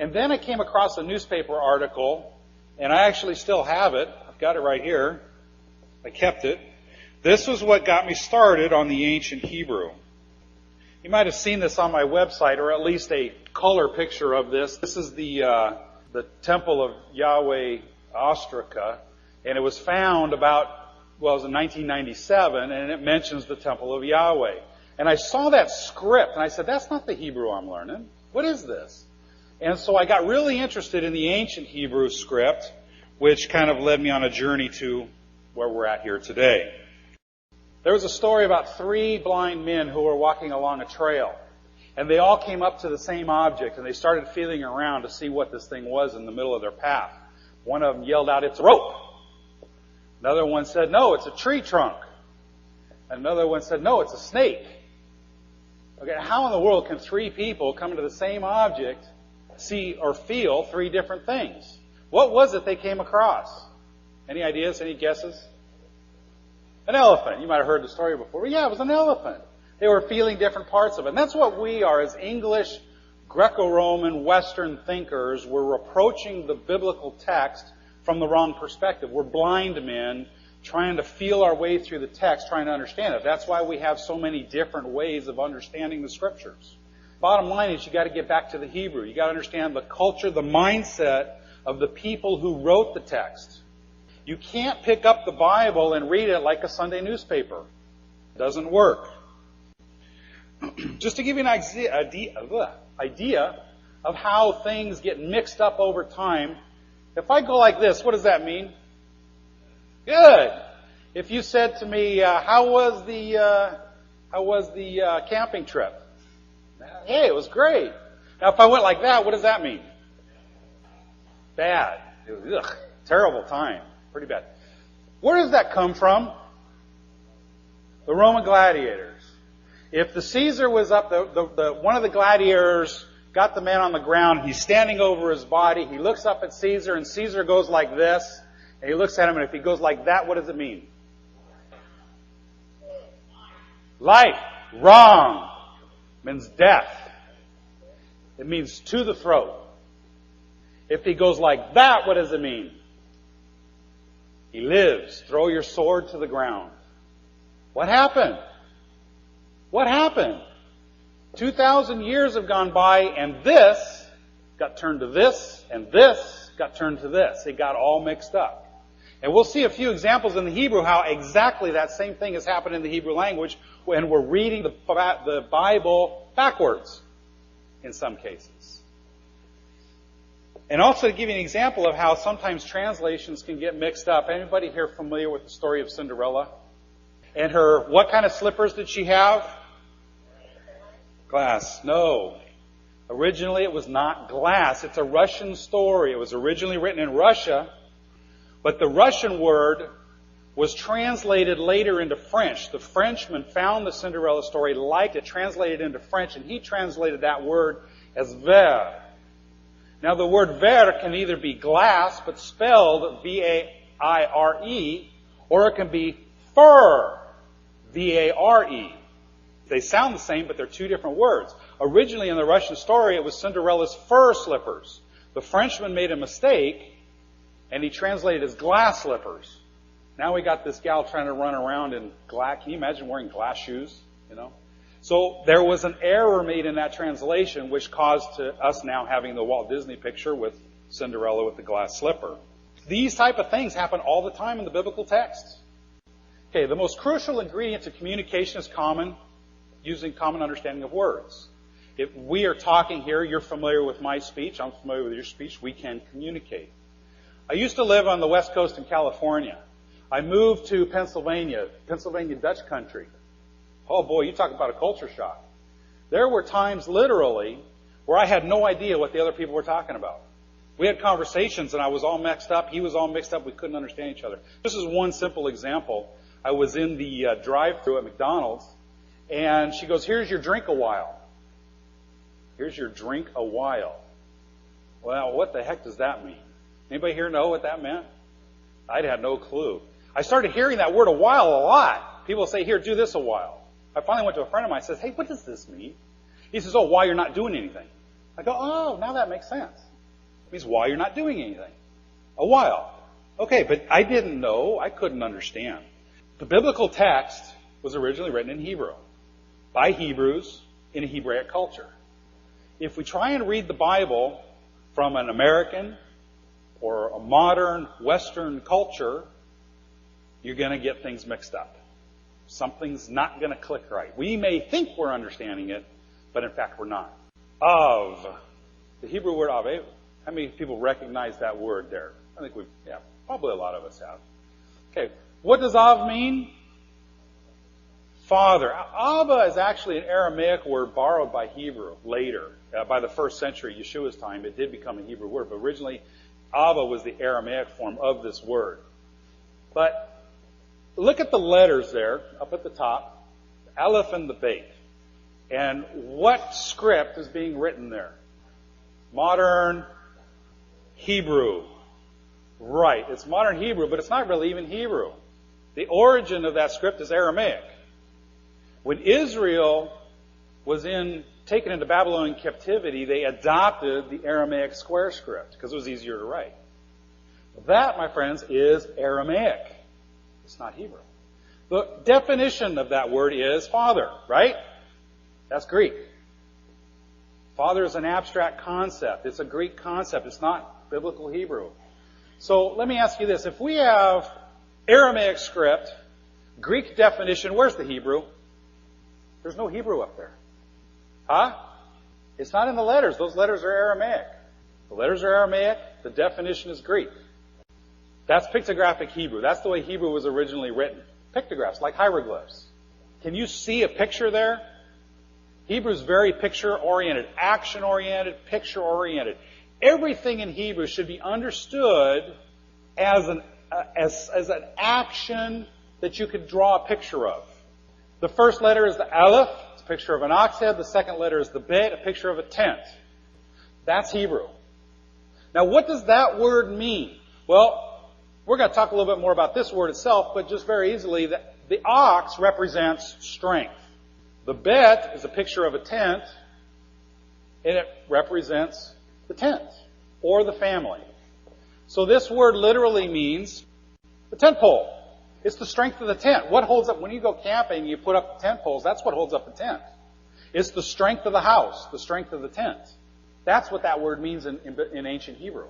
And then I came across a newspaper article, and I actually still have it. I've got it right here. I kept it. This was what got me started on the ancient Hebrew. You might have seen this on my website, or at least a color picture of this. This is the Temple of Yahweh Ostraca, and it was found it was in 1997, and it mentions the Temple of Yahweh. And I saw that script, and I said, that's not the Hebrew I'm learning. What is this? And so I got really interested in the ancient Hebrew script, which kind of led me on a journey to where we're at here today. There was a story about 3 blind men who were walking along a trail. And they all came up to the same object, and they started feeling around to see what this thing was in the middle of their path. One of them yelled out, "It's a rope." Another one said, "No, it's a tree trunk." Another one said, "No, it's a snake." Okay, how in the world can 3 people come to the same object, see or feel 3 different things? What was it they came across? Any ideas? Any guesses? An elephant. You might have heard the story before. Yeah, it was an elephant. They were feeling different parts of it. And that's what we are as English, Greco-Roman, Western thinkers. We're approaching the biblical text from the wrong perspective. We're blind men trying to feel our way through the text, trying to understand it. That's why we have so many different ways of understanding the Scriptures. Bottom line is you got to get back to the Hebrew. You got to understand the culture, the mindset of the people who wrote the text. You can't pick up the Bible and read it like a Sunday newspaper. It doesn't work. Just to give you an idea of how things get mixed up over time, if I go like this, what does that mean? Good. If you said to me, how was the camping trip? Hey, it was great. Now, if I went like that, what does that mean? Bad. It was terrible time. Pretty bad. Where does that come from? The Roman gladiators. If the Caesar was up, one of the gladiators got the man on the ground. He's standing over his body. He looks up at Caesar, and Caesar goes like this. And he looks at him, and if he goes like that, what does it mean? Life. Wrong. It means death. It means to the throat. If he goes like that, what does it mean? He lives. Throw your sword to the ground. What happened? What happened? 2,000 years have gone by, and this got turned to this, and this got turned to this. It got all mixed up. And we'll see a few examples in the Hebrew how exactly that same thing has happened in the Hebrew language when we're reading the Bible backwards in some cases. And also to give you an example of how sometimes translations can get mixed up. Anybody here familiar with the story of Cinderella? And what kind of slippers did she have? Glass. No. Originally it was not glass. It's a Russian story. It was originally written in Russia, but the Russian word was translated later into French. The Frenchman found the Cinderella story, liked it, translated it into French, and he translated that word as verre. Now the word verre can either be glass, but spelled V-A-I-R-E, or it can be fur, V-A-R-E. They sound the same, but they're 2 different words. Originally in the Russian story, it was Cinderella's fur slippers. The Frenchman made a mistake, and he translated it as glass slippers. Now we got this gal trying to run around in glass. Can you imagine wearing glass shoes? So there was an error made in that translation, which caused to us now having the Walt Disney picture with Cinderella with the glass slipper. These type of things happen all the time in the biblical text. Okay, the most crucial ingredient to communication is using common understanding of words. If we are talking here, you're familiar with my speech, I'm familiar with your speech, we can communicate. I used to live on the West Coast in California. I moved to Pennsylvania Dutch country. Oh boy, you talk about a culture shock. There were times literally where I had no idea what the other people were talking about. We had conversations and I was all mixed up. He was all mixed up. We couldn't understand each other. This is one simple example. I was in the drive-thru at McDonald's and she goes, "Here's your drink a while." Here's your drink a while. Well, what the heck does that mean? Anybody here know what that meant? I had no clue. I started hearing that word a while a lot. People say, "Here, do this a while." I finally went to a friend of mine and says, "Hey, what does this mean?" He says, "Oh, why you're not doing anything." I go, "Oh, now that makes sense." It means while you're not doing anything. A while. Okay, but I didn't know. I couldn't understand. The biblical text was originally written in Hebrew by Hebrews in a Hebraic culture. If we try and read the Bible from an American or a modern Western culture, you're going to get things mixed up. Something's not going to click right. We may think we're understanding it, but in fact we're not. Of. The Hebrew word of. How many people recognize that word there? I think probably a lot of us have. Okay, what does Av mean? Father. Abba is actually an Aramaic word borrowed by Hebrew later. By the 1st century, Yeshua's time, it did become a Hebrew word, but originally Abba was the Aramaic form of this word. But look at the letters there, up at the top, the Aleph and the Beit. And what script is being written there? Modern Hebrew. Right, it's modern Hebrew, but it's not really even Hebrew. The origin of that script is Aramaic. When Israel was taken into Babylonian captivity, they adopted the Aramaic square script because it was easier to write. That, my friends, is Aramaic. It's not Hebrew. The definition of that word is father, right? That's Greek. Father is an abstract concept. It's a Greek concept. It's not biblical Hebrew. So let me ask you this. If we have Aramaic script, Greek definition, where's the Hebrew? There's no Hebrew up there. Huh? It's not in the letters. Those letters are Aramaic. The letters are Aramaic. The definition is Greek. That's pictographic Hebrew. That's the way Hebrew was originally written. Pictographs, like hieroglyphs. Can you see a picture there? Hebrew is very picture-oriented, action-oriented, picture-oriented. Everything in Hebrew should be understood as an action that you could draw a picture of. The first letter is the Aleph, it's a picture of an ox head. The second letter is the Bet, a picture of a tent. That's Hebrew. Now, what does that word mean? Well, we're going to talk a little bit more about this word itself, but just very easily, the ox represents strength. The Bet is a picture of a tent, and it represents the tent or the family. So this word literally means the tent pole. It's the strength of the tent. What holds up, when you go camping, you put up the tent poles, that's what holds up the tent. It's the strength of the house, the strength of the tent. That's what that word means in ancient Hebrew.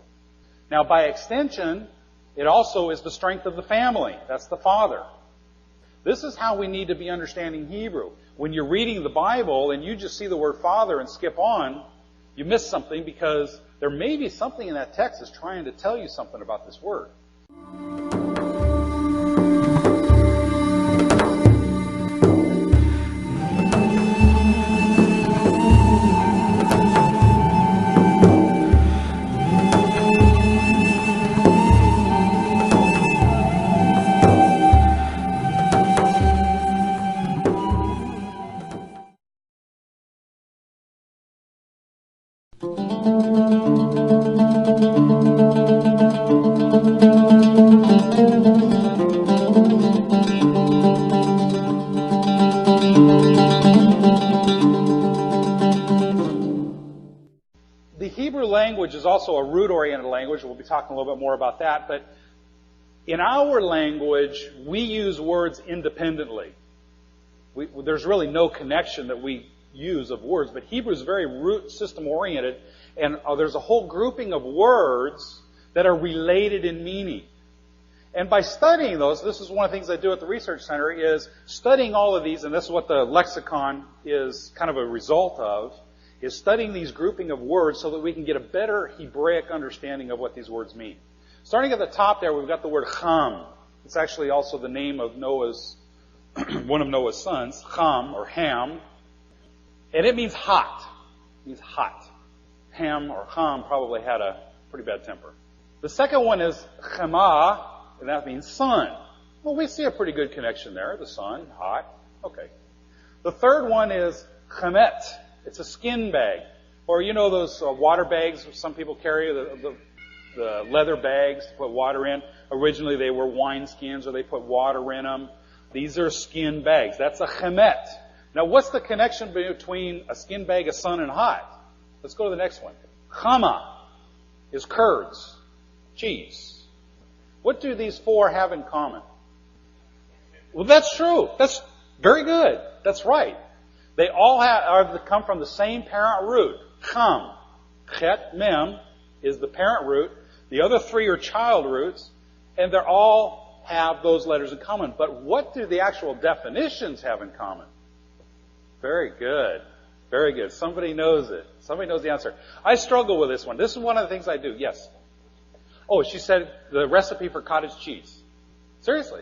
Now, by extension, it also is the strength of the family. That's the father. This is how we need to be understanding Hebrew. When you're reading the Bible and you just see the word father and skip on, you miss something because there may be something in that text that's trying to tell you something about this word. The Hebrew language is also a root-oriented language. We'll be talking a little bit more about that. But in our language, we use words independently. There's really no connection that we use of words. But Hebrew is very root system-oriented. And there's a whole grouping of words that are related in meaning. And by studying those, this is one of the things I do at the Research Center, is studying all of these, and this is what the lexicon is kind of a result of, is studying these grouping of words so that we can get a better Hebraic understanding of what these words mean. Starting at the top there, we've got the word Ham. It's actually also the name of one of Noah's sons, Ham or Ham. And it means hot. It means hot. Ham or Ham probably had a pretty bad temper. The second one is Chema, and that means sun. Well, we see a pretty good connection there. The sun, hot. Okay. The third one is Chemet. It's a skin bag. Or you know those water bags some people carry, the leather bags to put water in. Originally they were wine skins or they put water in them. These are skin bags. That's a chemet. Now what's the connection between a skin bag, a sun, and hot? Let's go to the next one. Chama. is curds, cheese. What do these four have in common? Well, that's true. That's very good. That's right. They all come from the same parent root. Cham. Chet, mem, is the parent root. The other three are child roots, and they all have those letters in common. But what do the actual definitions have in common? Very good. Very good. Somebody knows it. Somebody knows the answer. I struggle with this one. This is one of the things I do. Yes. Oh, she said the recipe for cottage cheese. Seriously.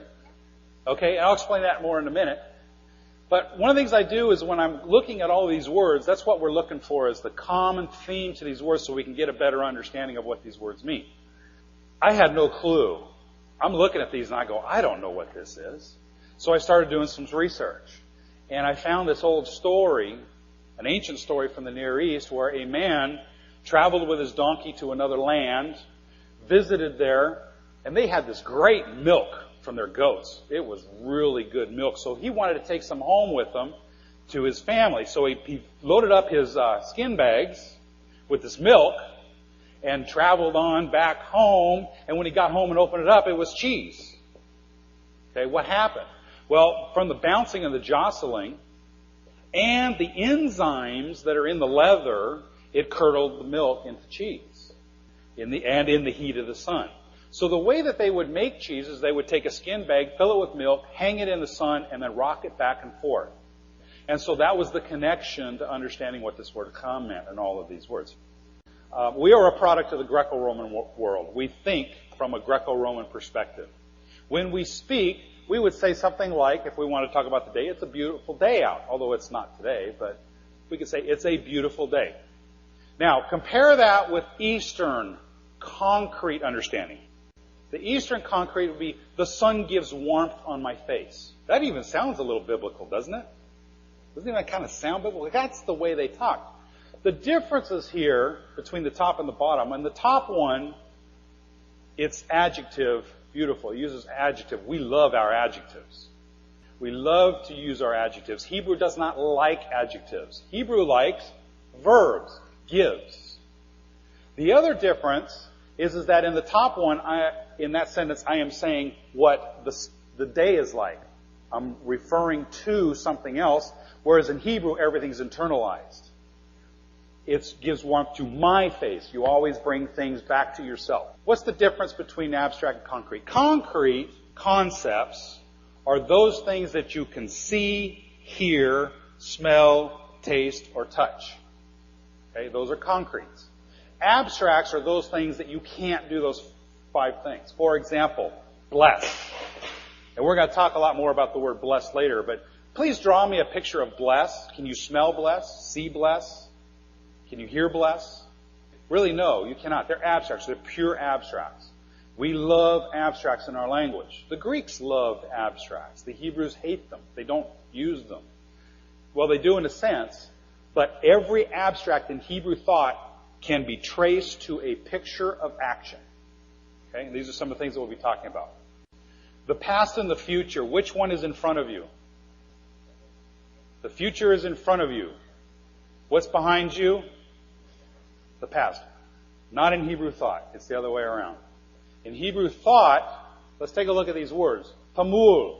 Okay, and I'll explain that more in a minute. But one of the things I do is when I'm looking at all these words, that's what we're looking for, is the common theme to these words so we can get a better understanding of what these words mean. I had no clue. I'm looking at these and I go, I don't know what this is. So I started doing some research. And I found this old story, an ancient story from the Near East, where a man traveled with his donkey to another land, visited there, and they had this great milk from their goats. It was really good milk. So he wanted to take some home with him to his family. So he loaded up his skin bags with this milk and traveled on back home. And when he got home and opened it up, it was cheese. Okay, what happened? Well, from the bouncing and the jostling and the enzymes that are in the leather, it curdled the milk into cheese in the heat of the sun. So the way that they would make cheese is they would take a skin bag, fill it with milk, hang it in the sun, and then rock it back and forth. And so that was the connection to understanding what this word cham meant in all of these words. We are a product of the Greco-Roman world. We think from a Greco-Roman perspective. When we speak, we would say something like, if we want to talk about the day, it's a beautiful day out. Although it's not today, but we could say it's a beautiful day. Now, compare that with Eastern concrete understanding. The Eastern concrete would be, the sun gives warmth on my face. That even sounds a little biblical, doesn't it? Doesn't that kind of sound biblical? That's the way they talk. The differences here between the top and the bottom. And the top one, it's adjective, beautiful. It uses adjective. We love our adjectives. We love to use our adjectives. Hebrew does not like adjectives. Hebrew likes verbs, gives. The other difference is that in the top one, in that sentence, I am saying what the day is like. I'm referring to something else, whereas in Hebrew, everything's internalized. It gives warmth to my face. You always bring things back to yourself. What's the difference between abstract and concrete? Concrete concepts are those things that you can see, hear, smell, taste, or touch. Okay, those are concretes. Abstracts are those things that you can't do those 5 things. For example, bless. And we're going to talk a lot more about the word bless later, but please draw me a picture of bless. Can you smell bless? See bless? Can you hear bless? Really, no, you cannot. They're abstracts. They're pure abstracts. We love abstracts in our language. The Greeks loved abstracts. The Hebrews hate them. They don't use them. Well, they do in a sense, but every abstract in Hebrew thought can be traced to a picture of action. Okay, and these are some of the things that we'll be talking about. The past and the future, which one is in front of you? The future is in front of you. What's behind you? The past. Not in Hebrew thought. It's the other way around. In Hebrew thought, let's take a look at these words. Tamul.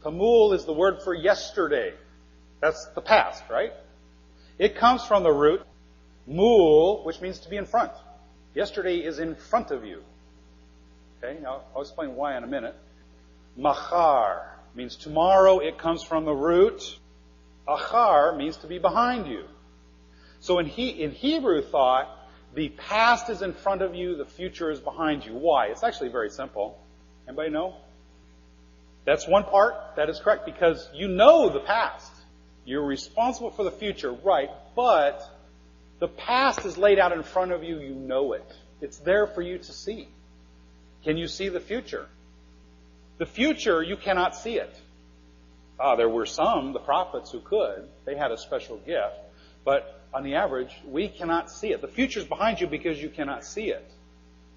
Tamul is the word for yesterday. That's the past, right? It comes from the root mul, which means to be in front. Yesterday is in front of you. Okay, now I'll explain why in a minute. Machar means tomorrow. It comes from the root. Achar means to be behind you. So in Hebrew thought, the past is in front of you, the future is behind you. Why? It's actually very simple. Anybody know? That's one part. That is correct, because you know the past. You're responsible for the future, right? But the past is laid out in front of you. You know it. It's there for you to see. Can you see the future? The future, you cannot see it. There were some, the prophets, who could. They had a special gift. But on the average, we cannot see it. The future is behind you because you cannot see it.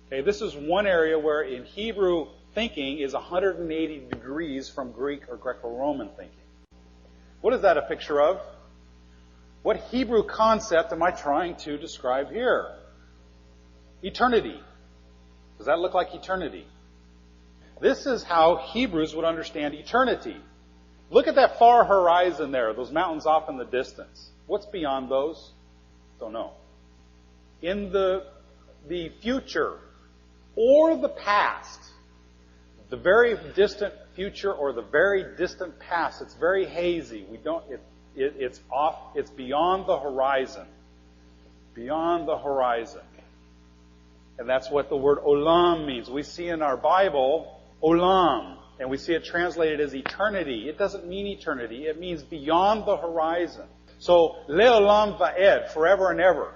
Okay, this is one area where in Hebrew thinking is 180 degrees from Greek or Greco-Roman thinking. What is that a picture of? What Hebrew concept am I trying to describe here? Eternity. Does that look like eternity? This is how Hebrews would understand eternity. Look at that far horizon there, those mountains off in the distance. What's beyond those? Don't know. In the future or the past, the very distant future or the very distant past, it's very hazy. It's off, it's beyond the horizon. Beyond the horizon. And that's what the word olam means. We see in our Bible, olam, and we see it translated as eternity. It doesn't mean eternity. It means beyond the horizon. So, leolam va'ed, forever and ever.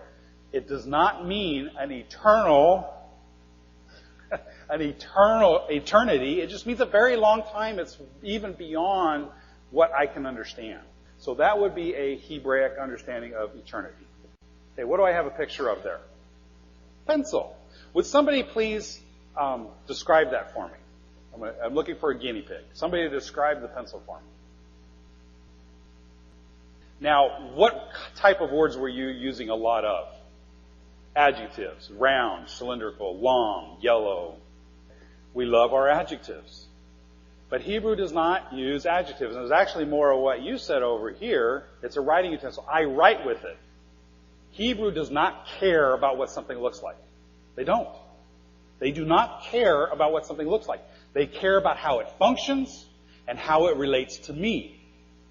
It does not mean an eternal eternity. It just means a very long time. It's even beyond what I can understand. So that would be a Hebraic understanding of eternity. Okay, what do I have a picture of there? Pencil. Would somebody please describe that for me? I'm looking for a guinea pig. Somebody describe the pencil for me. Now, what type of words were you using a lot of? Adjectives. Round, cylindrical, long, yellow. We love our adjectives. But Hebrew does not use adjectives. And it's actually more of what you said over here. It's a writing utensil. I write with it. Hebrew does not care about what something looks like. They don't. They do not care about what something looks like. They care about how it functions and how it relates to me.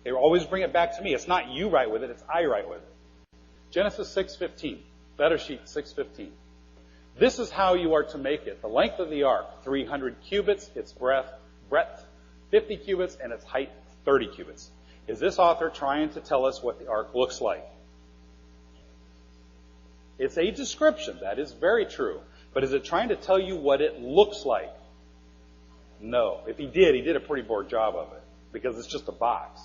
They always bring it back to me. It's not you write with it, it's I write with it. Genesis 6:15. Better sheet 6:15. This is how you are to make it. The length of the ark, 300 cubits, its breadth 50 cubits, and its height 30 cubits. Is this author trying to tell us what the ark looks like? It's a description. That is very true. But is it trying to tell you what it looks like? No. If he did a pretty poor job of it. Because it's just a box.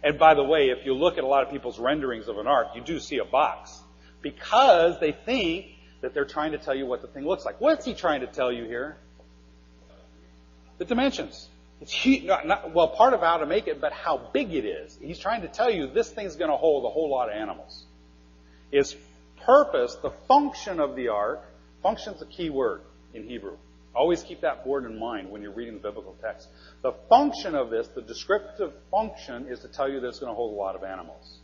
And by the way, if you look at a lot of people's renderings of an ark, you do see a box. Because they think that they're trying to tell you what the thing looks like. What's he trying to tell you here? The dimensions. It's huge, well, part of how to make it, but how big it is. He's trying to tell you this thing's going to hold a whole lot of animals. Its purpose, the function of the ark, function's a key word in Hebrew. Always keep that word in mind when you're reading the biblical text. The function of this, the descriptive function, is to tell you that it's going to hold a lot of animals.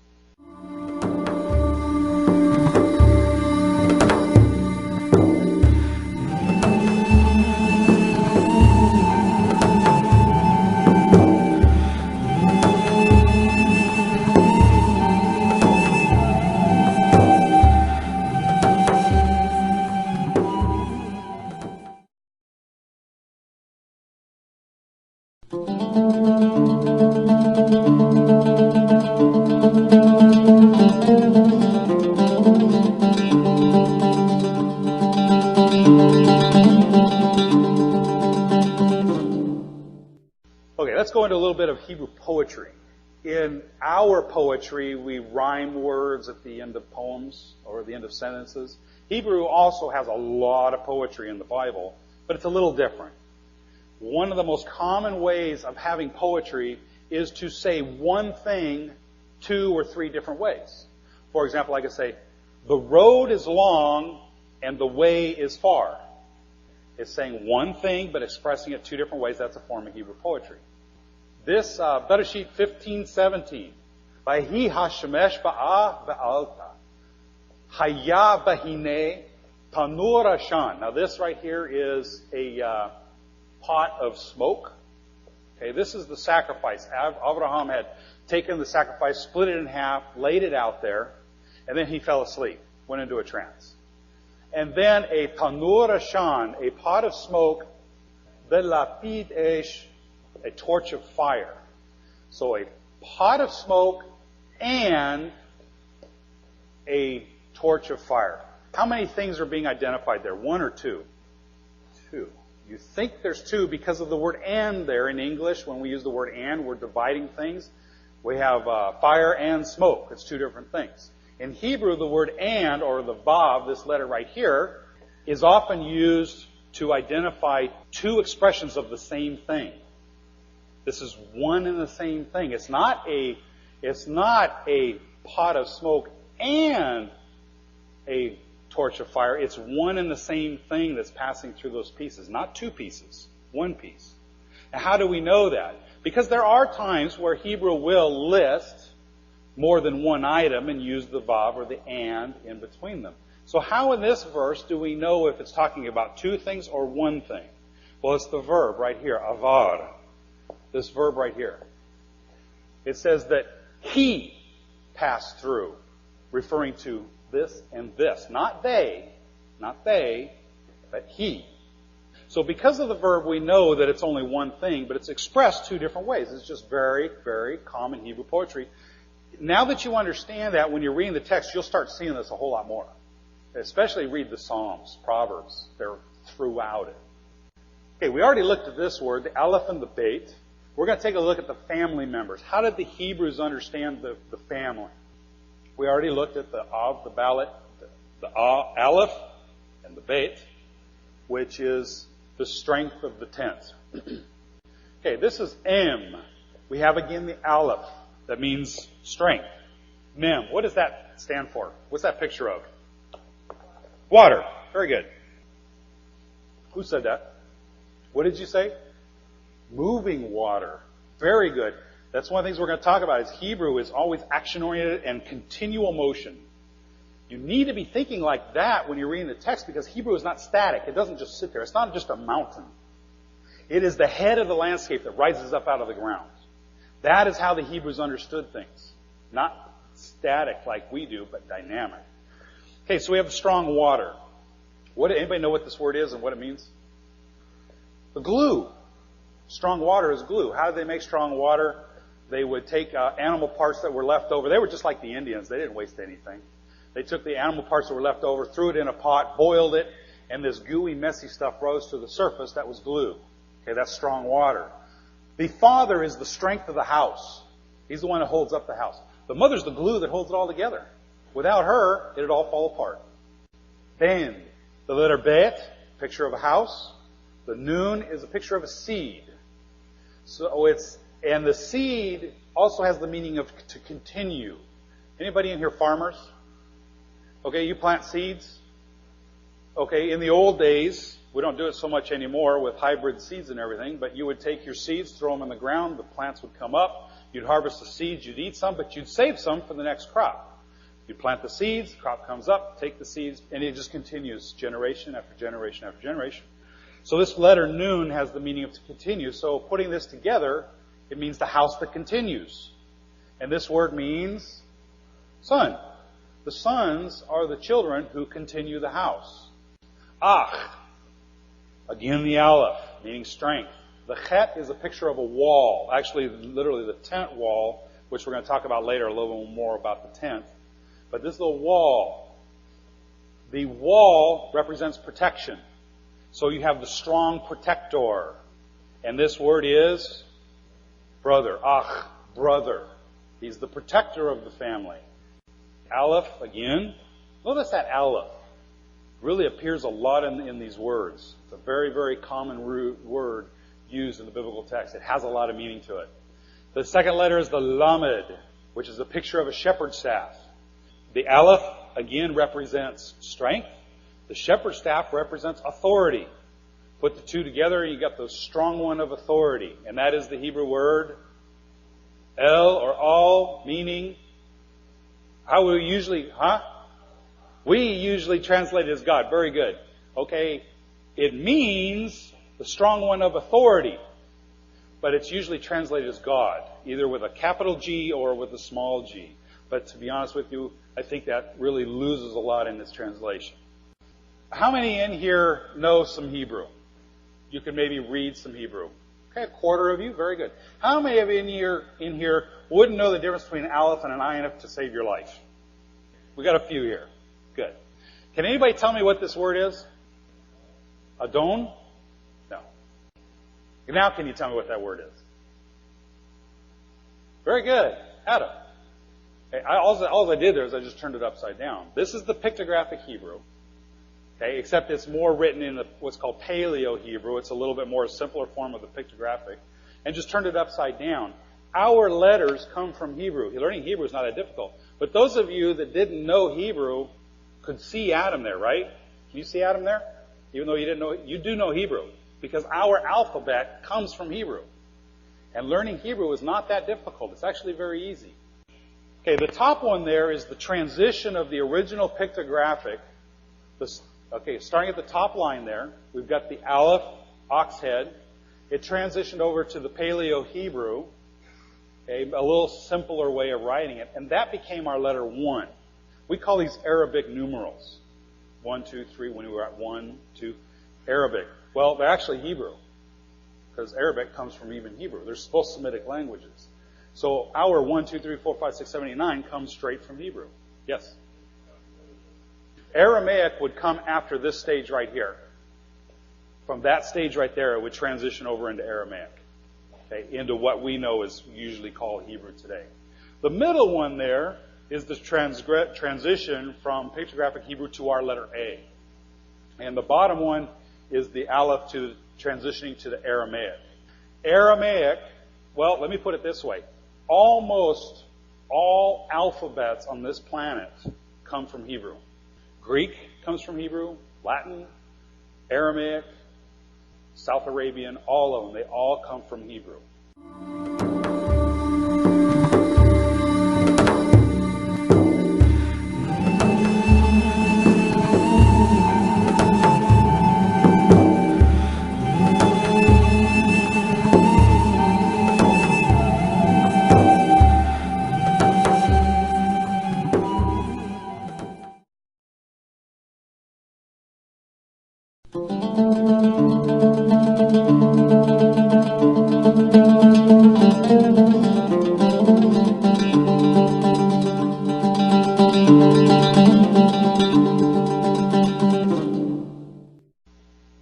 Okay, let's go into a little bit of Hebrew poetry. In our poetry, we rhyme words at the end of poems or at the end of sentences. Hebrew also has a lot of poetry in the Bible, but it's a little different. One of the most common ways of having poetry is to say one thing 2 or 3 different ways. For example, I could say, the road is long and the way is far. It's saying one thing but expressing it 2 different ways. That's a form of Hebrew poetry. This, Bereshit 15:17. Vayhi hashemesh ba'a ba'alta. Haya bahine tanur ashan. Now this right here is a pot of smoke. Okay, this is the sacrifice. Abraham had taken the sacrifice, split it in half, laid it out there, and then he fell asleep, went into a trance. And then a tanur ashan, a pot of smoke, velapid esh, a torch of fire. So a pot of smoke and a torch of fire. How many things are being identified there? 1 or 2? 2. You think there's 2 because of the word and there in English. When we use the word and, we're dividing things. We have fire and smoke. It's 2 different things. In Hebrew, the word and, or the vav, this letter right here, is often used to identify 2 expressions of the same thing. This is one and the same thing. It's not a pot of smoke and a torch of fire. It's one and the same thing that's passing through those pieces, not two pieces, one piece. Now, how do we know that? Because there are times where Hebrew will list more than one item and use the vav or the and in between them. So how in this verse do we know if it's talking about two things or one thing? Well, it's the verb right here, avar. This verb right here. It says that he passed through, referring to this and this. Not they, but he. So because of the verb, we know that it's only one thing, but it's expressed two different ways. It's just very, very common Hebrew poetry. Now that you understand that, when you're reading the text, you'll start seeing this a whole lot more. Especially read the Psalms, Proverbs. They're throughout it. Okay, we already looked at this word, the aleph and the beit. We're going to take a look at the family members. How did the Hebrews understand the family? We already looked at the av, the balet, the aleph, and the beit, which is the strength of the tent. Okay, this is M. We have again the aleph. That means strength. Mem. What does that stand for? What's that picture of? Water. Very good. Who said that? What did you say? Moving water. Very good. That's one of the things we're going to talk about. Is Hebrew is always action-oriented and continual motion. You need to be thinking like that when you're reading the text, because Hebrew is not static. It doesn't just sit there. It's not just a mountain. It is the head of the landscape that rises up out of the ground. That is how the Hebrews understood things. Not static like we do, but dynamic. Okay, so we have strong water. Anybody know what this word is and what it means? The glue. Strong water is glue. How did they make strong water? They would take animal parts that were left over. They were just like the Indians. They didn't waste anything. They took the animal parts that were left over, threw it in a pot, boiled it, and this gooey, messy stuff rose to the surface. That was glue. Okay, that's strong water. The father is the strength of the house. He's the one that holds up the house. The mother's the glue that holds it all together. Without her, it'd all fall apart. Ben, the letter bet, picture of a house. The noon is a picture of a seed. And the seed also has the meaning of to continue. Anybody in here farmers? Okay, you plant seeds. Okay, in the old days, we don't do it so much anymore with hybrid seeds and everything, but you would take your seeds, throw them in the ground, the plants would come up, you'd harvest the seeds, you'd eat some, but you'd save some for the next crop. You'd plant the seeds, the crop comes up, take the seeds, and it just continues generation after generation after generation. So this letter noon has the meaning of to continue. So putting this together, it means the house that continues. And this word means son. The sons are the children who continue the house. Ach. Again, the aleph, meaning strength. The chet is a picture of a wall. Actually, literally the tent wall, which we're going to talk about later, a little more about the tent. But this is a wall. The wall represents protection. So you have the strong protector. And this word is brother. Ach, brother. He's the protector of the family. Aleph, again. Notice that aleph really appears a lot in these words. It's a very, very common word used in the biblical text. It has a lot of meaning to it. The second letter is the lamed, which is a picture of a shepherd's staff. The aleph, again, represents strength. The shepherd's staff represents authority. Put the two together, you got the strong one of authority. And that is the Hebrew word el or al, meaning, how we usually, We usually translate it as God. Very good. Okay, it means the strong one of authority. But it's usually translated as God, either with a capital G or with a small g. But to be honest with you, I think that really loses a lot in this translation. How many in here know some Hebrew? You can maybe read some Hebrew. Okay, a quarter of you. Very good. How many of you in here wouldn't know the difference between an aleph and an ayin to save your life? We got a few here. Good. Can anybody tell me what this word is? Adon? No. Now can you tell me what that word is? Very good. Adam. Okay, all I did there is I just turned it upside down. This is the pictographic Hebrew. Okay, except it's more written in what's called Paleo Hebrew. It's a little bit more simpler form of the pictographic. And just turned it upside down. Our letters come from Hebrew. Learning Hebrew is not that difficult. But those of you that didn't know Hebrew, could see Adam there, right? Can you see Adam there? Even though you didn't know, you do know Hebrew. Because our alphabet comes from Hebrew. And learning Hebrew is not that difficult. It's actually very easy. Okay, the top one there is the transition of the original pictographic. Starting at the top line there, we've got the Aleph, ox head. It transitioned over to the Paleo-Hebrew, a little simpler way of writing it, and that became our letter 1. We call these Arabic numerals. 1, 2, 3, when we were at 1, 2, Arabic. Well, they're actually Hebrew, because Arabic comes from even Hebrew. They're both Semitic languages. So our 1, 2, 3, 4, 5, 6, 7, 8, 9 comes straight from Hebrew. Yes? Aramaic would come after this stage right here. From that stage right there, it would transition over into Aramaic. Okay, into what we know is usually called Hebrew today. The middle one there is the transition from pictographic Hebrew to our letter A. And the bottom one is the Aleph to transitioning to the Aramaic. Aramaic, well, let me put it this way. Almost all alphabets on this planet come from Hebrew. Greek comes from Hebrew, Latin, Aramaic, South Arabian, all of them. They all come from Hebrew.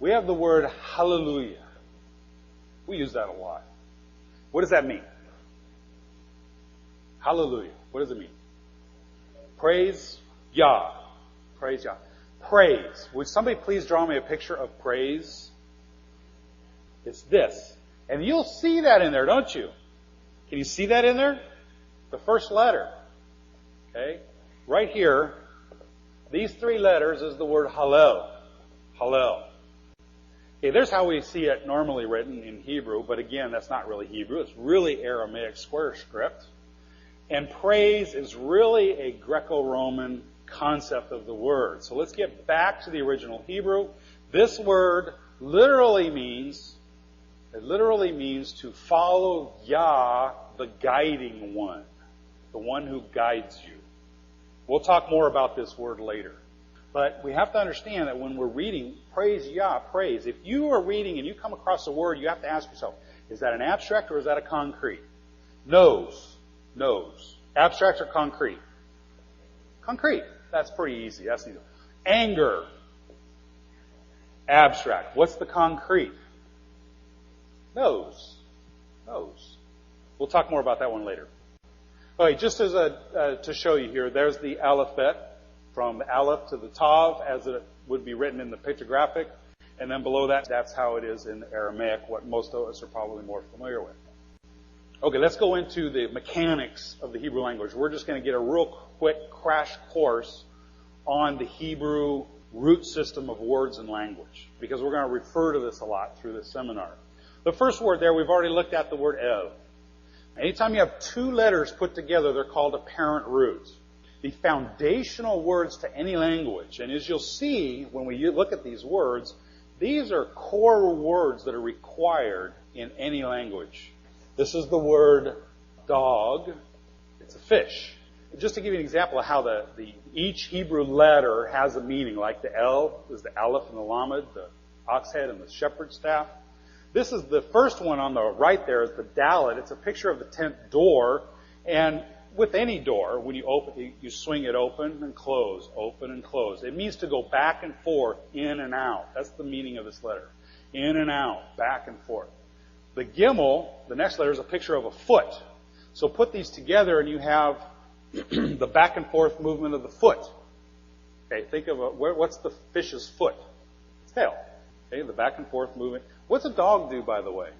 We have the word hallelujah. We use that a lot. What does that mean? Hallelujah. What does it mean? Praise Yah. Praise Yah. Praise. Would somebody please draw me a picture of praise? It's this. And you'll see that in there, don't you? Can you see that in there? The first letter. Okay? Right here, these 3 letters is the word Hallel. Hallel. Okay, there's how we see it normally written in Hebrew, but again, that's not really Hebrew. It's really Aramaic square script. And praise is really a Greco-Roman concept of the word. So let's get back to the original Hebrew. This word literally means to follow Yah, the guiding one, the one who guides you. We'll talk more about this word later. But we have to understand that when we're reading, praise Yah, praise. If you are reading and you come across a word, you have to ask yourself, is that an abstract or is that a concrete? Knows. Abstract or concrete? Concrete. That's pretty easy. That's easy. Anger. Abstract. What's the concrete? Knows. We'll talk more about that one later. Okay, just as to show you here, there's the alphabet. From the Aleph to the Tav, as it would be written in the pictographic. And then below that, that's how it is in Aramaic, what most of us are probably more familiar with. Okay, let's go into the mechanics of the Hebrew language. We're just going to get a real quick crash course on the Hebrew root system of words and language, because we're going to refer to this a lot through this seminar. The first word there, we've already looked at the word ev. Anytime you have 2 letters put together, they're called a parent root. The foundational words to any language. And as you'll see when we look at these words, these are core words that are required in any language. This is the word dog. It's a fish. Just to give you an example of how each Hebrew letter has a meaning, like the El is the Aleph and the Lamed, the ox head and the shepherd's staff. This is the first one on the right there is the Dalet. It's a picture of the tent door. And with any door, when you open, you swing it open and close, open and close. It means to go back and forth, in and out. That's the meaning of this letter. In and out, back and forth. The Gimel, the next letter, is a picture of a foot. So put these together and you have the back and forth movement of the foot. Okay, think of what's the fish's foot? Tail. Okay, the back and forth movement. What's a dog do, by the way?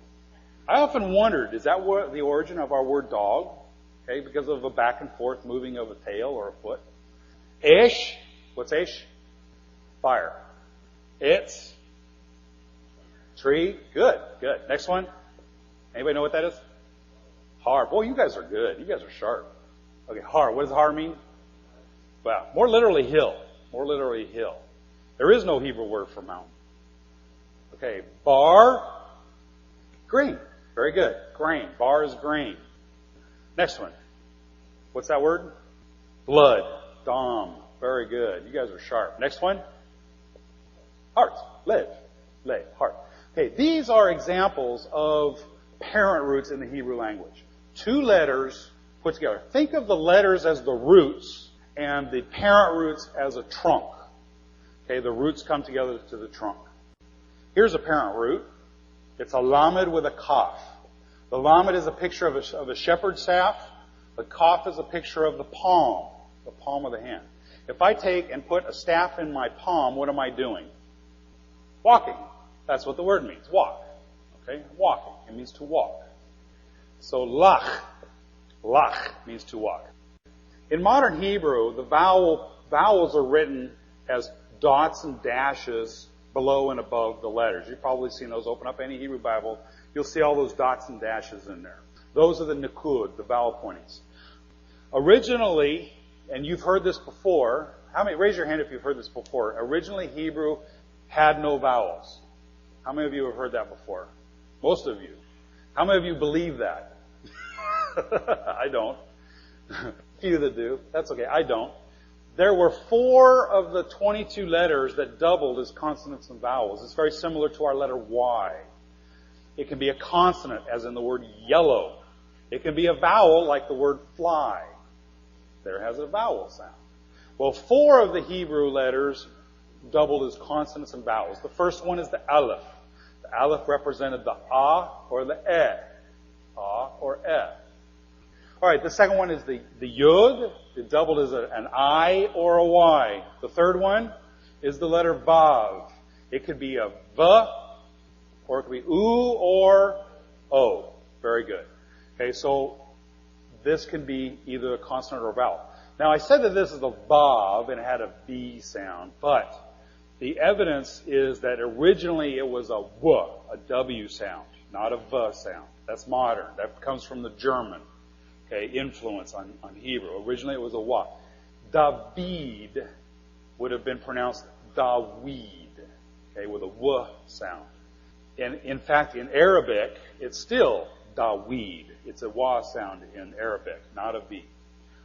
I often wondered, is that the origin of our word dog? Okay, because of a back and forth moving of a tail or a foot. Ish What's Ash? Fire. It's tree. Good, good. Next one. Anybody know what that is? Har. Boy, you guys are good. You guys are sharp. Okay, har. What does har mean? Well, more literally hill. More literally hill. There is no Hebrew word for mountain. Okay, bar, grain. Very good. Grain. Bar is grain. Next one. What's that word? Blood. Dam. Very good. You guys are sharp. Next one. Heart. Lev. Lev. Heart. Okay, these are examples of parent roots in the Hebrew language. Two letters put together. Think of the letters as the roots and the parent roots as a trunk. Okay, the roots come together to the trunk. Here's a parent root. It's a lamed with a kaf. The lamed is a picture of a shepherd's staff. The kaf is a picture of the palm of the hand. If I take and put a staff in my palm, what am I doing? Walking. That's what the word means. Walk. Okay? Walking. It means to walk. So lach means to walk. In modern Hebrew, the vowels are written as dots and dashes below and above the letters. You've probably seen those. Open up any Hebrew Bible. You'll see all those dots and dashes in there. Those are the nikud, the vowel pointings. Originally, and you've heard this before, raise your hand if you've heard this before. Originally, Hebrew had no vowels. How many of you have heard that before? Most of you. How many of you believe that? I don't. A few that do. That's okay. I don't. There were 4 of the 22 letters that doubled as consonants and vowels. It's very similar to our letter Y. It can be a consonant, as in the word yellow. It can be a vowel, like the word fly. There has a vowel sound. Well, 4 of the Hebrew letters doubled as consonants and vowels. The first one is the aleph. The aleph represented the a or the e. A or e. All right, the second one is the yud. It doubled as an I or a Y. The third one is the letter vav. It could be a v, or it could be u or o. Very good. Okay, so this can be either a consonant or a vowel. Now, I said that this is a vav and it had a V sound, but the evidence is that originally it was a w, a W sound, not a v sound. That's modern. That comes from the German influence on Hebrew. Originally it was a wa. David would have been pronounced Dawid, with a w sound. And in fact, in Arabic, it's still Dawid. It's a wa sound in Arabic, not a v.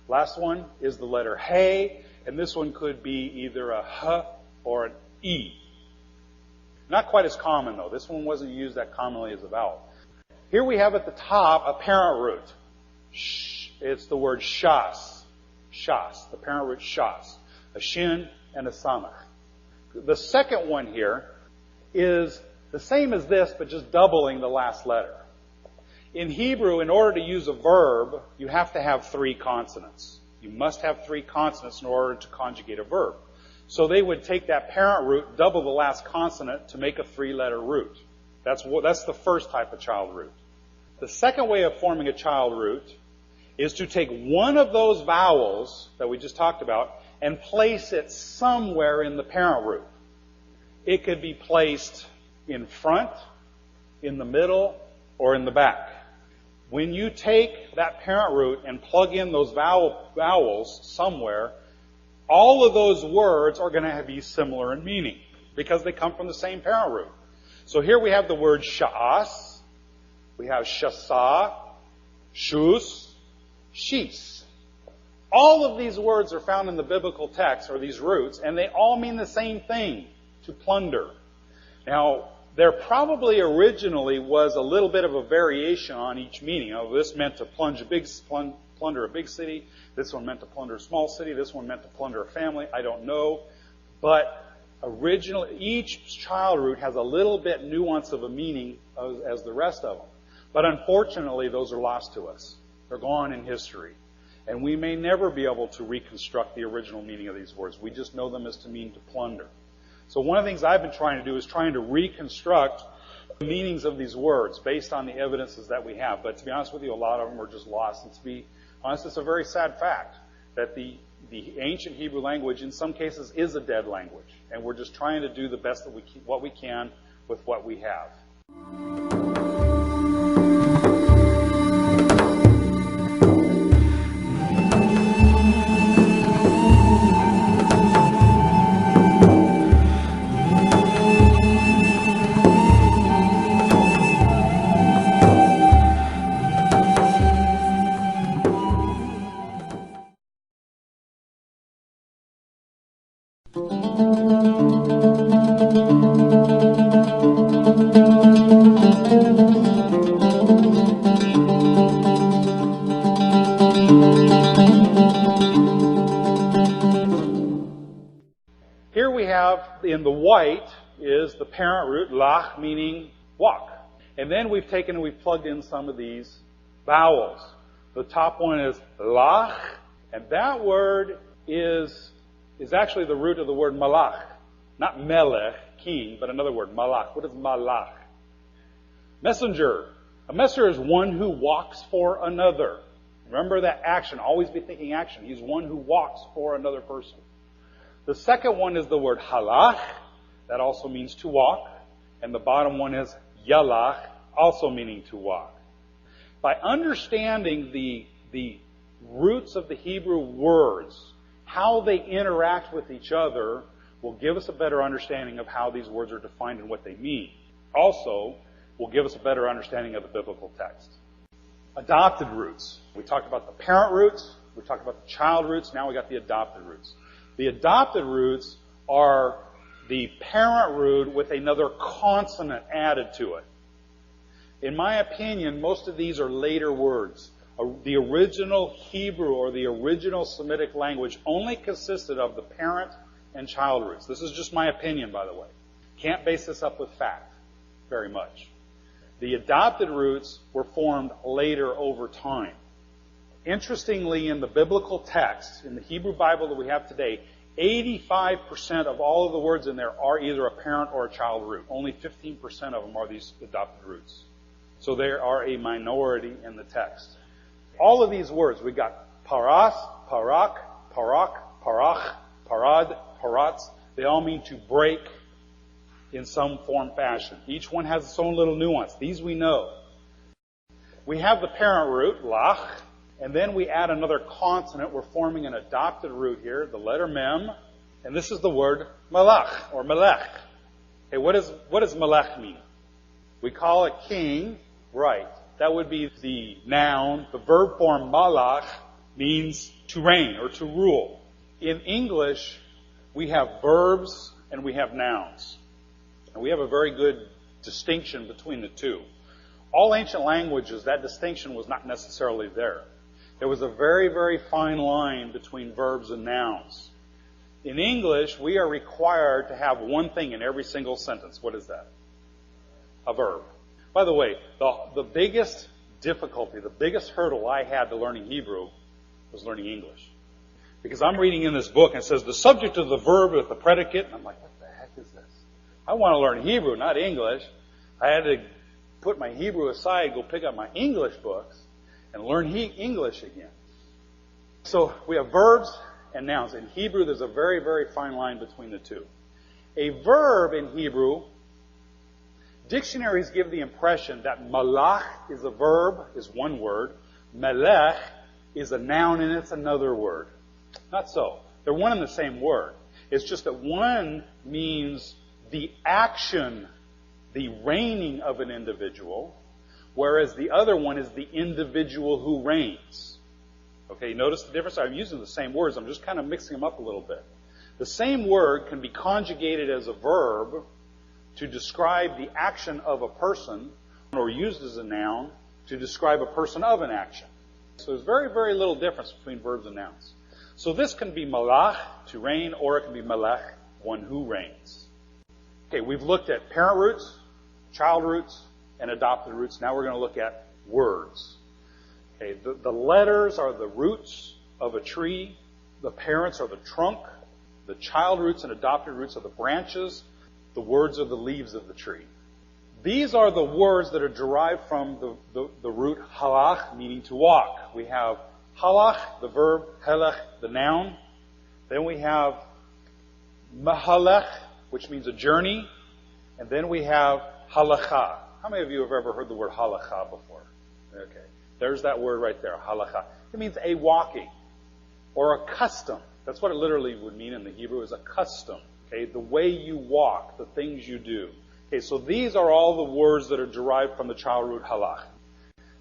Last one is the letter hey, and this one could be either a h or an e. Not quite as common though. This one wasn't used that commonly as a vowel. Here we have at the top a parent root. It's the word shas. Shas. The parent root shas. A shin and a samach. The second one here is the same as this, but just doubling the last letter. In Hebrew, in order to use a verb, you have to have 3 consonants. You must have 3 consonants in order to conjugate a verb. So they would take that parent root, double the last consonant to make a 3-letter root. That's the first type of child root. The second way of forming a child root is to take one of those vowels that we just talked about and place it somewhere in the parent root. It could be placed in front, in the middle, or in the back. When you take that parent root and plug in those vowels somewhere, all of those words are going to be similar in meaning because they come from the same parent root. So here we have the word sha'as, we have shasa, shus, shis. All of these words are found in the biblical text, or these roots, and they all mean the same thing, to plunder. Now, there probably originally was a little bit of a variation on each meaning. This meant to plunder a big city. This one meant to plunder a small city. This one meant to plunder a family. I don't know. But originally, each child root has a little bit nuance of a meaning as the rest of them. But unfortunately, those are lost to us. They're gone in history. And we may never be able to reconstruct the original meaning of these words. We just know them as to mean to plunder. So one of the things I've been trying to do is trying to reconstruct the meanings of these words based on the evidences that we have. But to be honest with you, a lot of them are just lost. And to be honest, it's a very sad fact that the the ancient Hebrew language, in some cases, is a dead language. And we're just trying to do the best that what we can with what we have. Here we have, in the white, is the parent root, lach, meaning walk. And then we've taken and we've plugged in some of these vowels. The top one is lach, and that word is actually the root of the word malach. Not melech, king, but another word, malach. What is malach? Messenger. A messenger is one who walks for another. Remember that action. Always be thinking action. He's one who walks for another person. The second one is the word halach. That also means to walk. And the bottom one is yalach, also meaning to walk. By understanding the roots of the Hebrew words, how they interact with each other will give us a better understanding of how these words are defined and what they mean. Also, will give us a better understanding of the biblical text. Adopted roots. We talked about the parent roots. We talked about the child roots. Now we got the adopted roots. The adopted roots are the parent root with another consonant added to it. In my opinion, most of these are later words. The original Hebrew or the original Semitic language only consisted of the parent and child roots. This is just my opinion, by the way. Can't base this up with fact very much. The adopted roots were formed later over time. Interestingly, in the biblical text, in the Hebrew Bible that we have today, 85% of all of the words in there are either a parent or a child root. Only 15% of them are these adopted roots. So they are a minority in the text. All of these words, we got paras, parak, parak, parach, parad, paratz. They all mean to break in some form, fashion. Each one has its own little nuance. These we know. We have the parent root, lach, and then we add another consonant. We're forming an adopted root here, the letter mem, and this is the word malach, or melech. Okay, what does melech mean? We call it king, right. That would be the noun. The verb form malach means to reign or to rule. In English, we have verbs and we have nouns. And we have a very good distinction between the two. All ancient languages, that distinction was not necessarily there. There was a very, very fine line between verbs and nouns. In English, we are required to have one thing in every single sentence. What is that? A verb. By the way, the biggest difficulty, the biggest hurdle I had to learning Hebrew was learning English. Because I'm reading in this book and it says the subject of the verb with the predicate, and I'm like, what the heck is this? I want to learn Hebrew, not English. I had to put my Hebrew aside, go pick up my English books, and learn English again. So we have verbs and nouns. In Hebrew, there's a very, very fine line between the two. A verb in Hebrew, dictionaries give the impression that malach is a verb, is one word. Melech is a noun and it's another word. Not so. They're one and the same word. It's just that one means the action, the reigning of an individual, whereas the other one is the individual who reigns. Okay, notice the difference? I'm using the same words. I'm just kind of mixing them up a little bit. The same word can be conjugated as a verb to describe the action of a person, or used as a noun to describe a person of an action. So there's very, very little difference between verbs and nouns. So this can be malach, to reign, or it can be melech, one who reigns. Okay, we've looked at parent roots, child roots, and adopted roots. Now we're going to look at words. Okay, the letters are the roots of a tree. The parents are the trunk. The child roots and adopted roots are the branches. The words are the leaves of the tree. These are the words that are derived from the root halach, meaning to walk. We have halach, the verb, helech, the noun, Then we have mahalech, which means a journey. And then we have halakha. How many of you have ever heard the word halakha before? Okay. There's that word right there, halakha. It means a walking or a custom. That's what it literally would mean in the Hebrew, is a custom. Okay, the way you walk, the things you do. Okay, so these are all the words that are derived from the child root halach.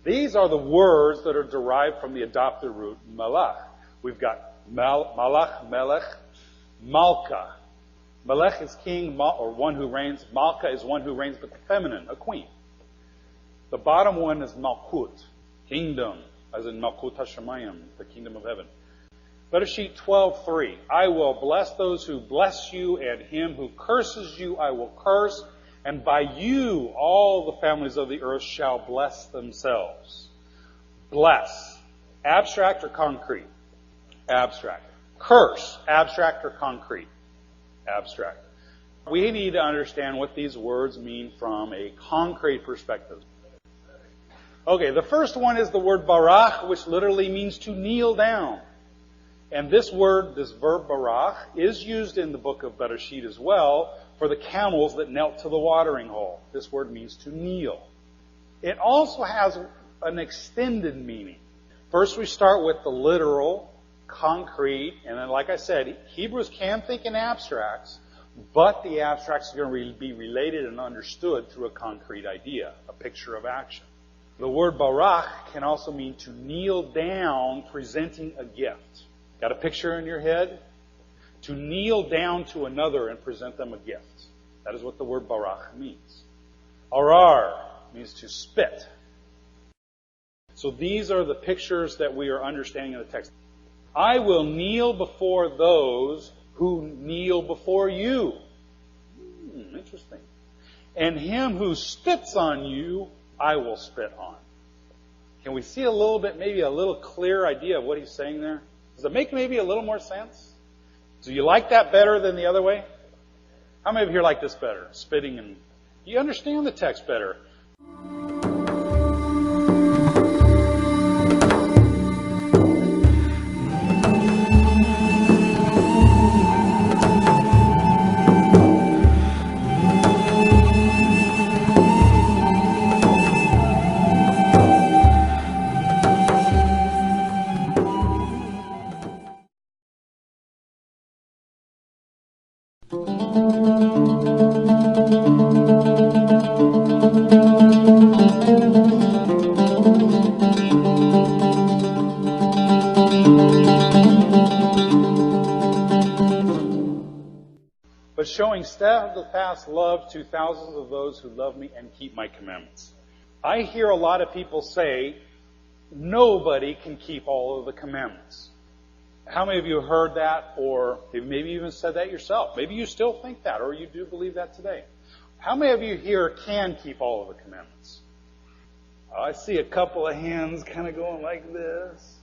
These are the words that are derived from the adopted root malach. We've got malach, melech, malka. Melech is king, or one who reigns. Malka is one who reigns, but the feminine, a queen. The bottom one is malkut, kingdom, as in malkut hashemayim, the kingdom of heaven. Bereshit 12:3. I will bless those who bless you, and him who curses you I will curse, and by you all the families of the earth shall bless themselves. Bless. Abstract or concrete? Abstract. Curse. Abstract or concrete? Abstract. We need to understand what these words mean from a concrete perspective. Okay, the first one is the word barach, which literally means to kneel down. And this word, this verb barach, is used in the book of Bereshit as well for the camels that knelt to the watering hole. This word means to kneel. It also has an extended meaning. First we start with the literal, concrete, and then like I said, Hebrews can think in abstracts, but the abstracts are going to be related and understood through a concrete idea, a picture of action. The word barach can also mean to kneel down presenting a gift. Got a picture in your head? To kneel down to another and present them a gift. That is what the word barach means. Arar means to spit. So these are the pictures that we are understanding in the text. I will kneel before those who kneel before you. Interesting. And him who spits on you, I will spit on. Can we see a little bit, maybe a little clear idea of what he's saying there? Does it make maybe a little more sense? Do you like that better than the other way? How many of you like this better? Spitting and... You understand the text better. But showing steadfast love to thousands of those who love me and keep my commandments. I hear a lot of people say, nobody can keep all of the commandments. How many of you have heard that, or maybe even said that yourself? Maybe you still think that, or you do believe that today. How many of you here can keep all of the commandments? I see a couple of hands kind of going like this.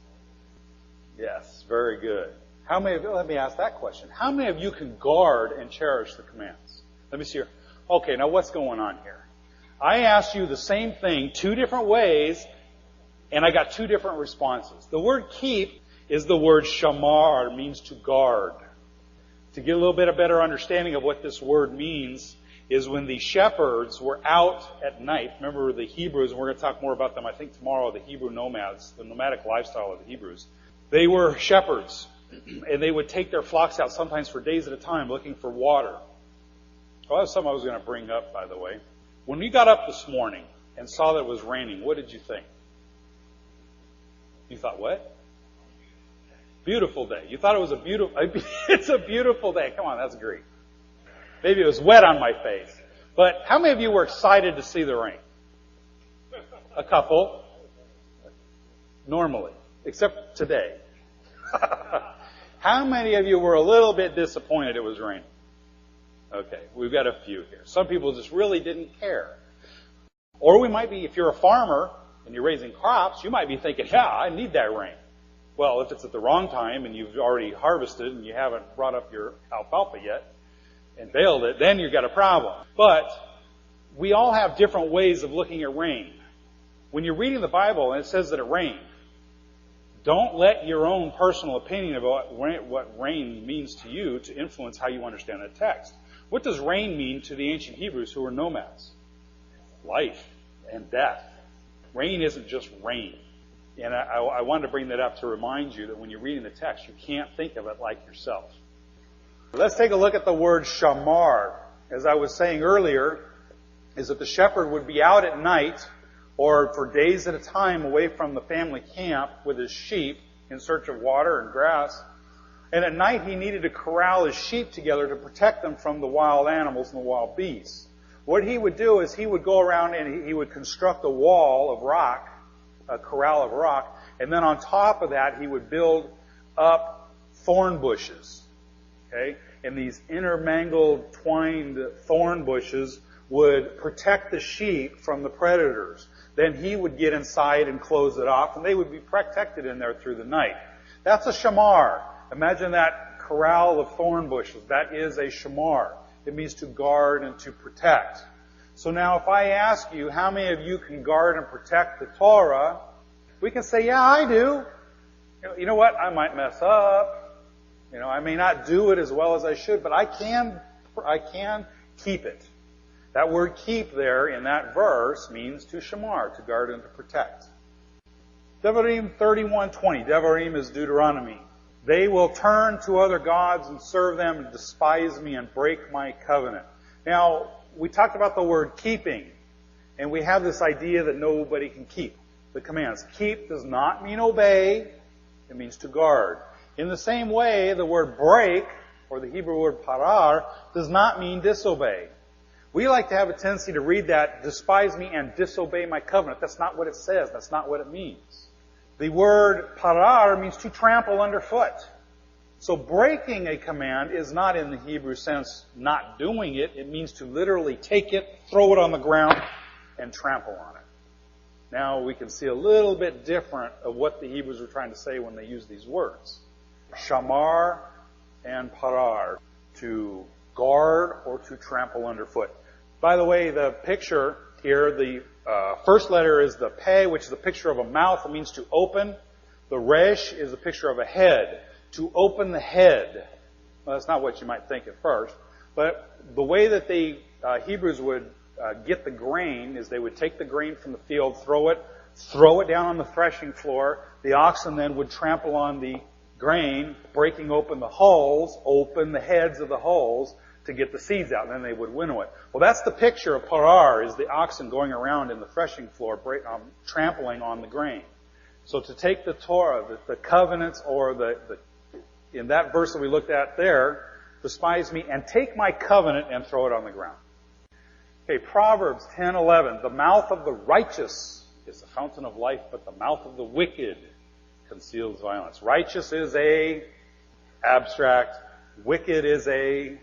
Yes, very good. How many of you, let me ask that question. How many of you can guard and cherish the commands? Let me see here. Okay, now what's going on here? I asked you the same thing 2 different ways, and I got 2 different responses. The word keep is the word shamar, means to guard. To get a little bit of better understanding of what this word means is when the shepherds were out at night. Remember the Hebrews, and we're going to talk more about them, I think tomorrow, the Hebrew nomads, the nomadic lifestyle of the Hebrews. They were shepherds. And they would take their flocks out sometimes for days at a time looking for water. Well, that's something I was going to bring up, by the way. When we got up this morning and saw that it was raining, what did you think? You thought, what? Beautiful day. You thought it was a beautiful... It's a beautiful day. Come on, that's Greek. Maybe it was wet on my face. But how many of you were excited to see the rain? A couple. Normally. Except today. How many of you were a little bit disappointed it was raining? Okay, we've got a few here. Some people just really didn't care. Or we might be, if you're a farmer and you're raising crops, you might be thinking, yeah, I need that rain. Well, if it's at the wrong time and you've already harvested and you haven't brought up your alfalfa yet and baled it, then you've got a problem. But we all have different ways of looking at rain. When you're reading the Bible and it says that it rained, Don't let your own personal opinion about what reign means to you to influence how you understand the text. What does reign mean to the ancient Hebrews who were nomads? Life and death. Reign isn't just reign. And I wanted to bring that up to remind you that when you're reading the text, you can't think of it like yourself. Let's take a look at the word shamar. As I was saying earlier, is that the shepherd would be out at night or for days at a time away from the family camp with his sheep in search of water and grass. And at night he needed to corral his sheep together to protect them from the wild animals and the wild beasts. What he would do is he would go around and he would construct a wall of rock, a corral of rock, and then on top of that he would build up thorn bushes. Okay? And these intermingled, twined thorn bushes would protect the sheep from the predators. Then he would get inside and close it off, and they would be protected in there through the night. That's a shamar. Imagine that corral of thorn bushes. That is a shamar. It means to guard and to protect. So now if I ask you, how many of you can guard and protect the Torah? We can say, yeah, I do. You know what? I might mess up. I may not do it as well as I should, but I can keep it. That word keep there in that verse means to shamar, to guard and to protect. Devarim 31:20. Devarim is Deuteronomy. They will turn to other gods and serve them and despise me and break my covenant. Now, we talked about the word keeping, and we have this idea that nobody can keep the commands. Keep does not mean obey. It means to guard. In the same way, the word break, or the Hebrew word parar, does not mean disobey. We like to have a tendency to read that, despise me and disobey my covenant. That's not what it says. That's not what it means. The word parar means to trample underfoot. So breaking a command is not in the Hebrew sense not doing it. It means to literally take it, throw it on the ground, and trample on it. Now we can see a little bit different of what the Hebrews were trying to say when they used these words. Shamar and parar, to guard or to trample underfoot. By the way, the picture here, the first letter is the Pei, which is a picture of a mouth. It means to open. The Resh is a picture of a head. To open the head. Well, that's not what you might think at first. But the way that the Hebrews would get the grain is they would take the grain from the field, throw it down on the threshing floor. The oxen then would trample on the grain, breaking open the hulls, open the heads of the hulls, to get the seeds out, and then they would winnow it. Well, that's the picture of parar, is the oxen going around in the threshing floor, trampling on the grain. So to take the Torah, the covenants, or in that verse that we looked at there, despise me and take my covenant and throw it on the ground. Okay, Proverbs 10:11. The mouth of the righteous is the fountain of life, but the mouth of the wicked conceals violence. Righteous is a abstract. Wicked is a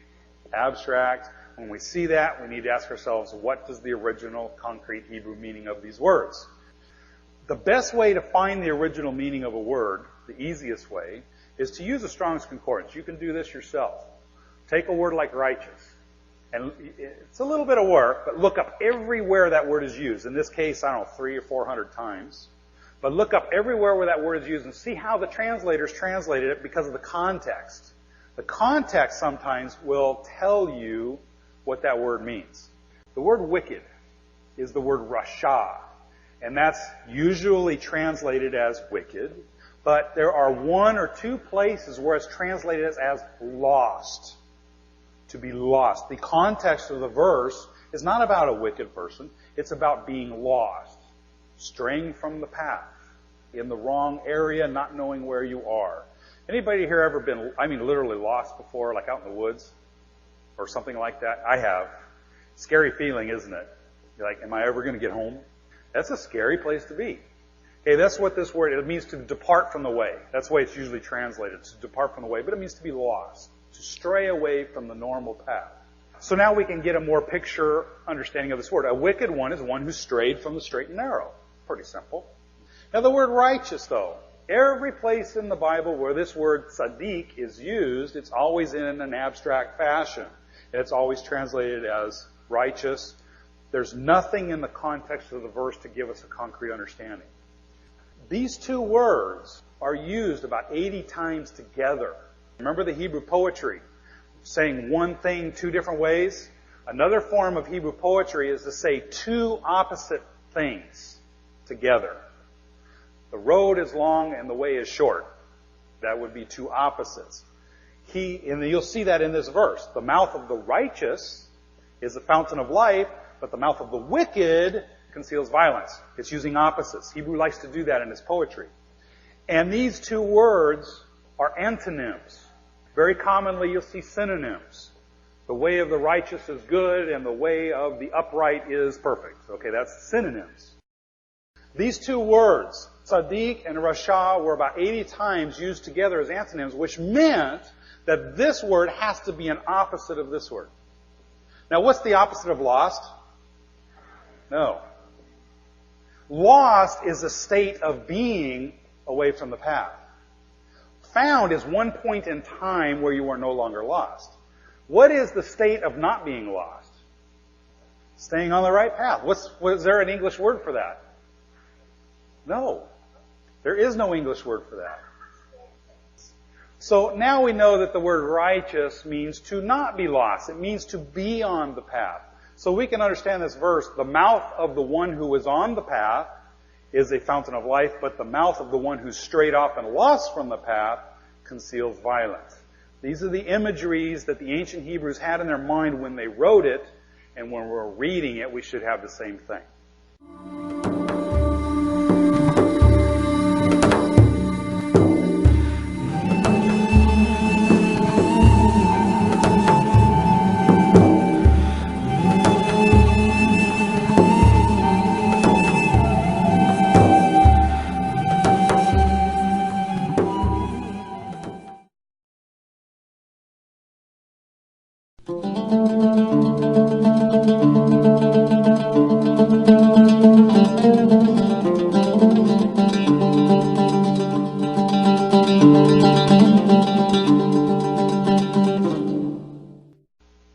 abstract. When we see that, we need to ask ourselves, what does the original concrete Hebrew meaning of these words? The best way to find the original meaning of a word, the easiest way, is to use a Strong's Concordance. You can do this yourself. Take a word like righteous. And it's a little bit of work, but look up everywhere that word is used. In this case, 300 or 400 times. But look up everywhere where that word is used and see how the translators translated it because of the context. The context sometimes will tell you what that word means. The word wicked is the word rasha, and that's usually translated as wicked, but there are one or two places where it's translated as lost. To be lost. The context of the verse is not about a wicked person, it's about being lost, straying from the path, in the wrong area, not knowing where you are. Anybody here ever been, literally lost before, like out in the woods? Or something like that? I have. Scary feeling, isn't it? You're like, am I ever going to get home? That's a scary place to be. Okay, that's what this word, it means to depart from the way. That's the way it's usually translated, to depart from the way. But it means to be lost, to stray away from the normal path. So now we can get a more picture understanding of this word. A wicked one is one who strayed from the straight and narrow. Pretty simple. Now the word righteous, though. Every place in the Bible where this word tzaddik is used, it's always in an abstract fashion. It's always translated as righteous. There's nothing in the context of the verse to give us a concrete understanding. These two words are used about 80 times together. Remember the Hebrew poetry, saying one thing two different ways? Another form of Hebrew poetry is to say two opposite things together. The road is long and the way is short. That would be two opposites. And you'll see that in this verse. The mouth of the righteous is the fountain of life, but the mouth of the wicked conceals violence. It's using opposites. Hebrew likes to do that in his poetry. And these two words are antonyms. Very commonly you'll see synonyms. The way of the righteous is good and the way of the upright is perfect. Okay, that's synonyms. These two words, tzaddik and rasha, were about 80 times used together as antonyms, which meant that this word has to be an opposite of this word. Now, what's the opposite of lost? No. Lost is a state of being away from the path. Found is one point in time where you are no longer lost. What is the state of not being lost? Staying on the right path. Was there an English word for that? No. There is no English word for that. So now we know that the word righteous means to not be lost. It means to be on the path. So we can understand this verse. The mouth of the one who is on the path is a fountain of life, but the mouth of the one who's strayed off and lost from the path conceals violence. These are the imageries that the ancient Hebrews had in their mind when they wrote it, and when we're reading it, we should have the same thing.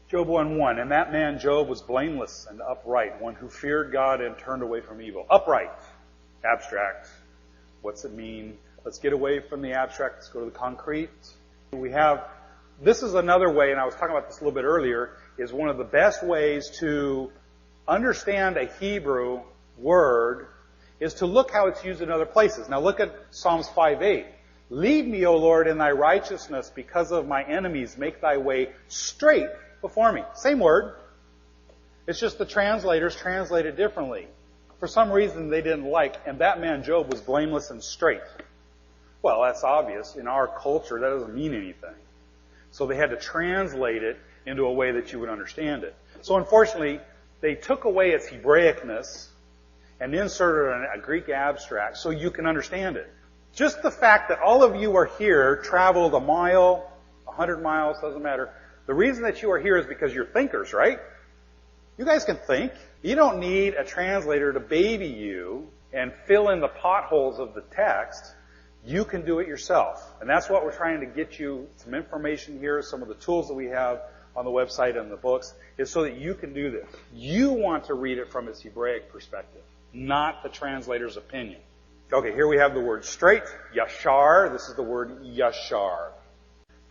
Job 1:1, and that man Job was blameless and upright, one who feared God and turned away from evil. Upright, abstract. What's it mean? Let's get away from the abstract. Let's go to the concrete. This is another way, and I was talking about this a little bit earlier, is one of the best ways to understand a Hebrew word is to look how it's used in other places. Now look at Psalms 5:8. Lead me, O Lord, in thy righteousness because of my enemies. Make thy way straight before me. Same word. It's just the translators translated differently. For some reason they didn't like, and that man Job was blameless and straight. Well, that's obvious. In our culture, that doesn't mean anything. So they had to translate it into a way that you would understand it. So unfortunately, they took away its Hebraicness and inserted a Greek abstract so you can understand it. Just the fact that all of you are here, traveled a mile, 100 miles, doesn't matter. The reason that you are here is because you're thinkers, right? You guys can think. You don't need a translator to baby you and fill in the potholes of the text. You can do it yourself. And that's what we're trying to get you some information here, some of the tools that we have on the website and the books, is so that you can do this. You want to read it from its Hebraic perspective, not the translator's opinion. Okay, here we have the word straight, yashar. This is the word yashar.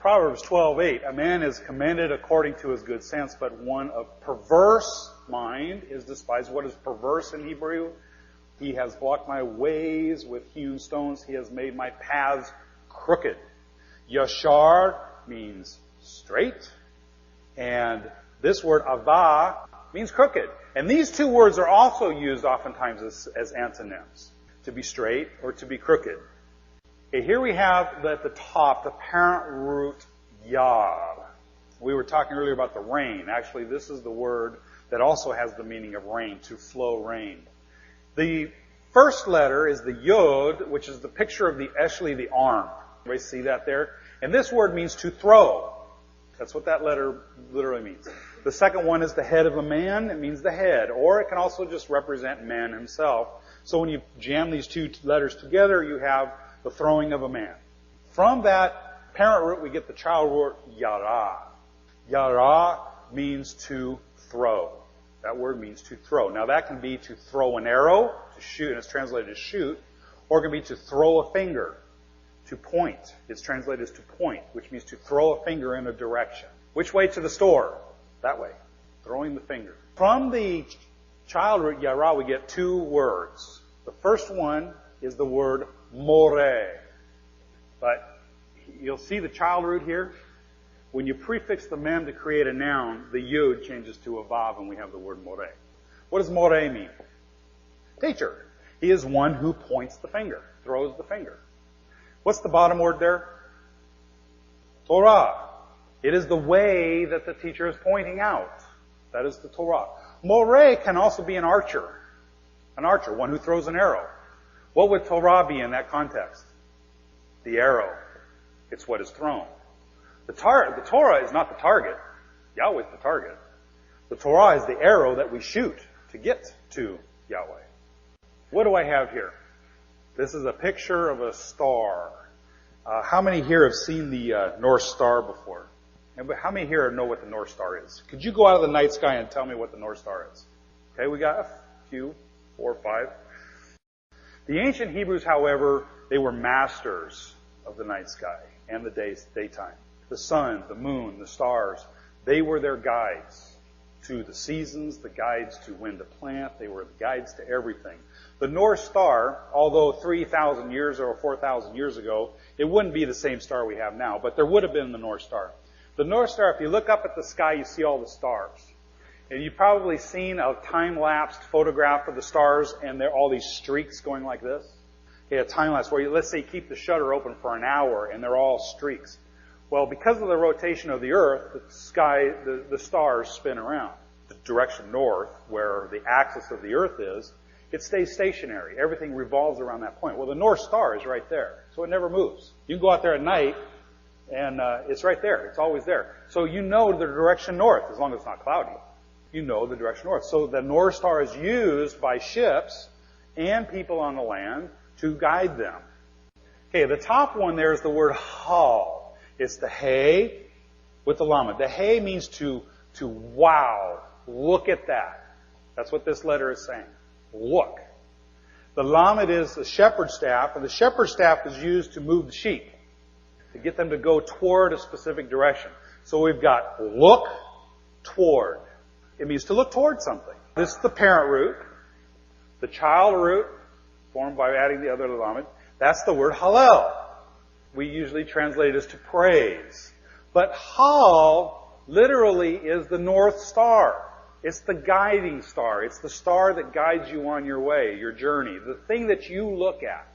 Proverbs 12:8, a man is commended according to his good sense, but one of perverse mind is despised. What is perverse in Hebrew? He has blocked my ways with hewn stones. He has made my paths crooked. Yashar means straight, and this word avah means crooked. And these two words are also used oftentimes as antonyms, to be straight or to be crooked. Okay, here we have at the top the parent root yad. We were talking earlier about the rain. Actually, this is the word that also has the meaning of rain, to flow rain. The first letter is the yod, which is the picture of the arm. Everybody see that there? And this word means to throw. That's what that letter literally means. The second one is the head of a man. It means the head. Or it can also just represent man himself. So when you jam these two letters together, you have the throwing of a man. From that parent root, we get the child root yara. Yara means to throw. That word means to throw. Now that can be to throw an arrow, to shoot, and it's translated as shoot, or it can be to throw a finger. To point. It's translated as to point, which means to throw a finger in a direction. Which way to the store? That way. Throwing the finger. From the child root yara, we get two words. The first one is the word more. But you'll see the child root here. When you prefix the mem to create a noun, the yud changes to a vav and we have the word more. What does more mean? Teacher. He is one who points the finger, throws the finger. What's the bottom word there? Torah. It is the way that the teacher is pointing out. That is the Torah. More can also be an archer. An archer, one who throws an arrow. What would Torah be in that context? The arrow. It's what is thrown. The Torah is not the target. Yahweh is the target. The Torah is the arrow that we shoot to get to Yahweh. What do I have here? This is a picture of a star. How many here have seen the North Star before? And how many here know what the North Star is? Could you go out of the night sky and tell me what the North Star is? Okay, we got a few, 4 or 5. The ancient Hebrews, however, they were masters of the night sky and the daytime. The sun, the moon, the stars, they were their guides to the seasons, the guides to when to plant. They were the guides to everything. The North Star, although 3,000 years or 4,000 years ago, it wouldn't be the same star we have now, but there would have been the North Star. The North Star, if you look up at the sky, you see all the stars. And you've probably seen a time-lapsed photograph of the stars, and there are all these streaks going like this. Okay, a time-lapse where let's say you keep the shutter open for an hour, and they're all streaks. Well, because of the rotation of the Earth, the sky, the stars spin around. The direction north, where the axis of the Earth is, it stays stationary. Everything revolves around that point. Well, the North Star is right there, so it never moves. You can go out there at night, and it's right there. It's always there. So you know the direction north, as long as it's not cloudy. You know the direction north. So the North Star is used by ships and people on the land to guide them. Okay, the top one there is the word hal. It's the hay with the lamed. The hay means to wow. Look at that. That's what this letter is saying. Look. The lamed is the shepherd's staff, and the shepherd's staff is used to move the sheep, to get them to go toward a specific direction. So we've got look toward. It means to look toward something. This is the parent root. The child root, formed by adding the other lamed. That's the word hallel. We usually translate it as to praise. But hal literally is the North Star. It's the guiding star. It's the star that guides you on your way, your journey, the thing that you look at.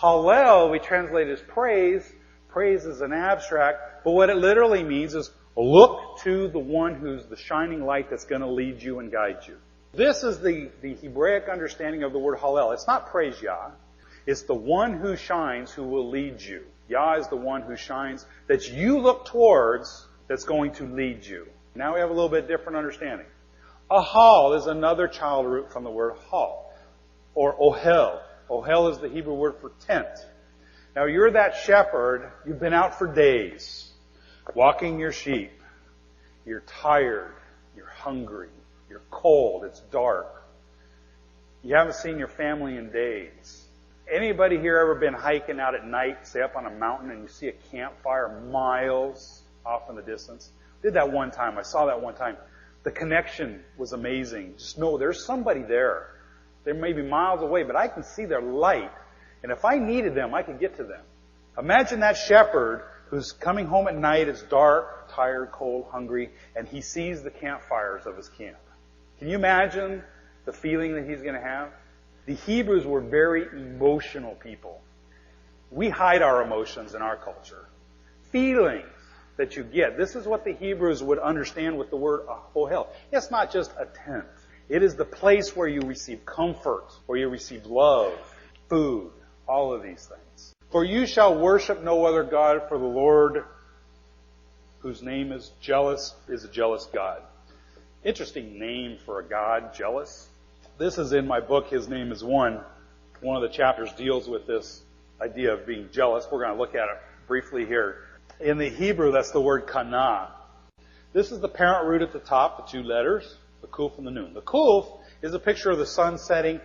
Hallel, we translate as praise. Praise is an abstract, but what it literally means is look to the one who's the shining light that's going to lead you and guide you. This is the Hebraic understanding of the word hallel. It's not praise Yah. It's the one who shines who will lead you. Yah is the one who shines that you look towards that's going to lead you. Now we have a little bit different understanding. Ahal is another child root from the word hal, or ohel. Ohel is the Hebrew word for tent. Now you're that shepherd, you've been out for days, walking your sheep. You're tired, you're hungry, you're cold, it's dark. You haven't seen your family in days. Anybody here ever been hiking out at night, say up on a mountain, and you see a campfire miles off in the distance? Did that one time. I saw that one time. The connection was amazing. Just know there's somebody there. They may be miles away, but I can see their light. And if I needed them, I could get to them. Imagine that shepherd who's coming home at night. It's dark, tired, cold, hungry, and he sees the campfires of his camp. Can you imagine the feeling that he's going to have? The Hebrews were very emotional people. We hide our emotions in our culture. Feelings that you get. This is what the Hebrews would understand with the word ohel. It's not just a tent. It is the place where you receive comfort, where you receive love, food, all of these things. For you shall worship no other God, for the Lord, whose name is a jealous God. Interesting name for a God, jealous. This is in my book, His Name is One. One of the chapters deals with this idea of being jealous. We're going to look at it briefly here. In the Hebrew, that's the word kana. This is the parent root at the top, the two letters, the kuf and the nun. The kuf is a picture of the sun setting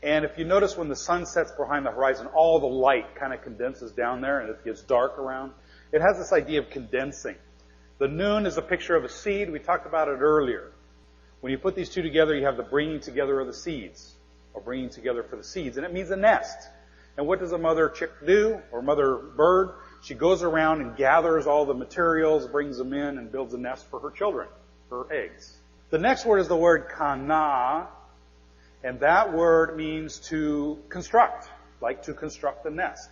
And if you notice when the sun sets behind the horizon, all the light kind of condenses down there and it gets dark around. It has this idea of condensing. The noon is a picture of a seed. We talked about it earlier. When you put these two together, you have the bringing together of the seeds, or bringing together for the seeds, and it means a nest. And what does a mother chick do, or mother bird? She goes around and gathers all the materials, brings them in, and builds a nest for her children, her eggs. The next word is the word kana, and that word means to construct, like to construct a nest.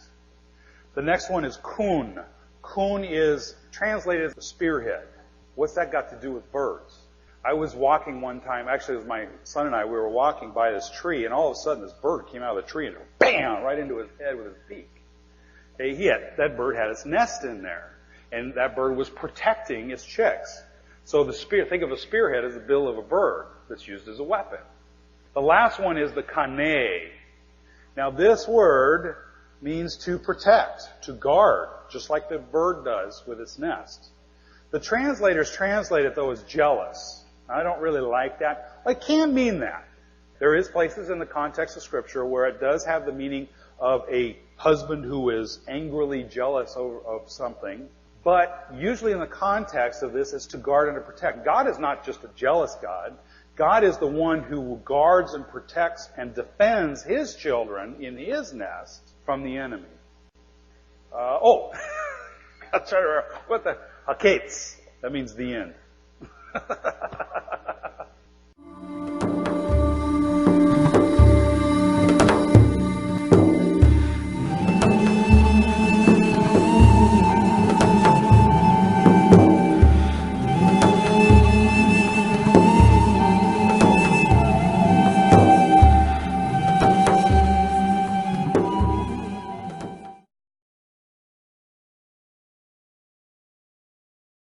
The next one is kun. Kun is translated as a spearhead. What's that got to do with birds? I was walking one time, actually it was my son and I, we were walking by this tree, and all of a sudden this bird came out of the tree and bam, right into his head with his beak. That bird had its nest in there, and that bird was protecting its chicks. So think of a spearhead as the bill of a bird that's used as a weapon. The last one is the kane. Now this word means to protect, to guard, just like the bird does with its nest. The translators translate it though as jealous. I don't really like that. It can mean that. There is places in the context of Scripture where it does have the meaning of a husband who is angrily jealous of something. But usually in the context of this, it's to guard and to protect. God is not just a jealous God. God is the one who guards and protects and defends His children in His nest from the enemy. What the? Haketz. That means the end.